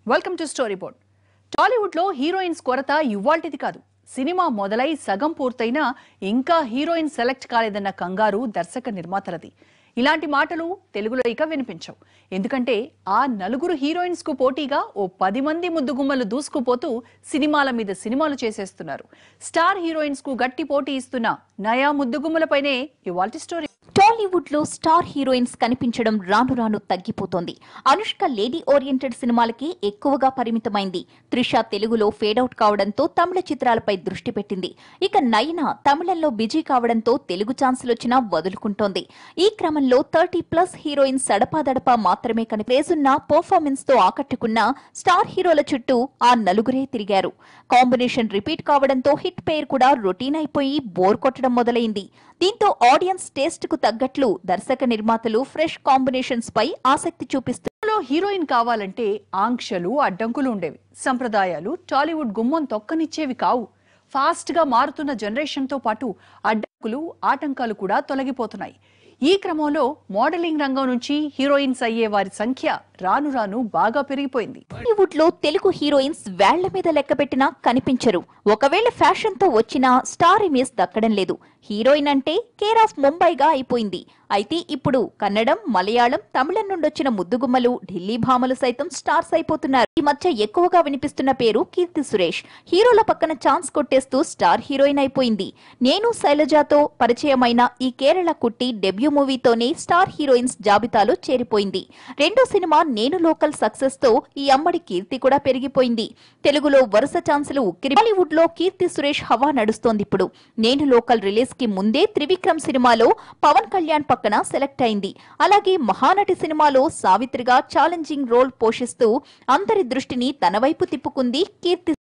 Welcome to story board. Tollywood లో heroines కొరత ఇవ్వాల్టిది కాదు. సినిమా మొదలై సగం పూర్తయినా ఇంకా హీరోయిన్ సెలెక్ట్ కాలేదన్న కంగారు దర్శక నిర్మాతలది. ఇలాంటి మాటలు తెలుగులో ఇక వినిపించవు. ఎందుకంటే ఆ నలుగురు హీరోయిన్స్ కు పోటీగా ఓ 10 మంది ముద్దుగుమ్మలు దూసుకుపోతూ సినిమాల మీద సినిమాలు చేసేస్తున్నారు. స్టార్ హీరోయిన్స్ కు గట్టి పోటీ ఇస్తున్న నయా ముద్దుగుమ్మలపైనే ఇవాల్టి స్టోరీ. టాలీవుడ్ లో స్టార్ హీరోయిన్స్ కనిపించడం రాను రాను తగ్గిపోతోంది. అనుష్క లేడీ ఓరియంటెడ్ సినిమాలకి ఎక్కువగా పరిమితమైంది. త్రిష తెలుగులో ఫేడ్ అవుట్ కావడంతో తమిళ చిత్రాలపై దృష్టి పెట్టింది. ఇక నయన తమిళంలో బిజీ కావడంతో తెలుగు ఛాన్సులొచ్చినా వదులుకుంటోంది. ఈ క్రమంలో 30+ హీరోయిన్స్ సడపాదడపా మాత్రమే కనిపేసున్న పర్ఫార్మెన్స్ తో ఆకట్టుకున్న స్టార్ హీరోల చుట్టూ ఆ నలుగురే తిరిగారు. కాంబినేషన్ రిపీట్ కావడంతో హిట్ పేర్ కూడా రొటీన్ అయిపోయి బోర్ కొట్టడం మొదలైంది. దీంతో ఆడియన్స్ టేస్ట్ కు తగ్గట్లు దర్శక నిర్మాతలు ఫ్రెష్ కాంబినేషన్స్ పై ఆసక్తి చూపిస్తున్నారు. హీరోయిన్ కావాలంటే ఆంక్షలు అడ్డంకులు ఉండేవి. సంప్రదాయాలు టాలీవుడ్ గుమ్మం తొక్కనిచ్చేవి కావు. ఫాస్ట్ గా మారుతున్న జనరేషన్ తో పాటు అడ్డంకులు ఆటంకాలు కూడా తొలగిపోతున్నాయి. ఈ క్రమంలో మోడలింగ్ రంగం నుంచి హీరోయిన్స్ అయ్యే వారి సంఖ్య రాను రాను బాగా పెరిగిపోయింది. బాలీవుడ్ లో తెలుగు హీరోయిన్స్ వేళ్ల మీద లెక్కపెట్టినా కనిపించరు. ఒకవేళ ఫ్యాషన్ తో వచ్చినా స్టార్ ఇమేజ్ దక్కడం లేదు. హీరోయిన్ అంటే కేర్ ఆఫ్ ముంబైగా అయిపోయింది. అయితే ఇప్పుడు కన్నడం, మలయాళం, తమిళం నుండొచ్చిన ముద్దుగుమ్మలు, ఢిల్లీ భామలు సైతం స్టార్స్ అయిపోతున్నారు. ఈ మధ్య ఎక్కువగా వినిపిస్తున్న పేరు కీర్తి సురేష్. హీరోల పక్కన ఛాన్స్ కొట్టేస్తూ స్టార్ హీరోయిన్ అయిపోయింది. నేను శైలజాతో పరిచయమైన ఈ కేరళ కుట్టి డెబ్యూ మూవీతోనే స్టార్ హీరోయిన్స్ జాబితాలో చేరిపోయింది. రెండో సినిమా నేను లోకల్ సక్సెస్ తో ఈ అమ్మడి కీర్తి కూడా పెరిగిపోయింది. తెలుగులో వరుస ఛాన్సులు ఉక్కిరి. బాలీవుడ్ లో కీర్తి సురేష్ హవా నడుస్తోంది. ఇప్పుడు నేను లోకల్ రిలీజ్ కి ముందే త్రివిక్రమ్ సినిమాలో పవన్ కళ్యాణ్ పక్కన సెలెక్ట్ అయింది. అలాగే మహానటి సినిమాలో సావిత్రిగా ఛాలెంజింగ్ రోల్ పోషిస్తూ అందరి దృష్టిని తన వైపు తిప్పుకుంది కీర్తి.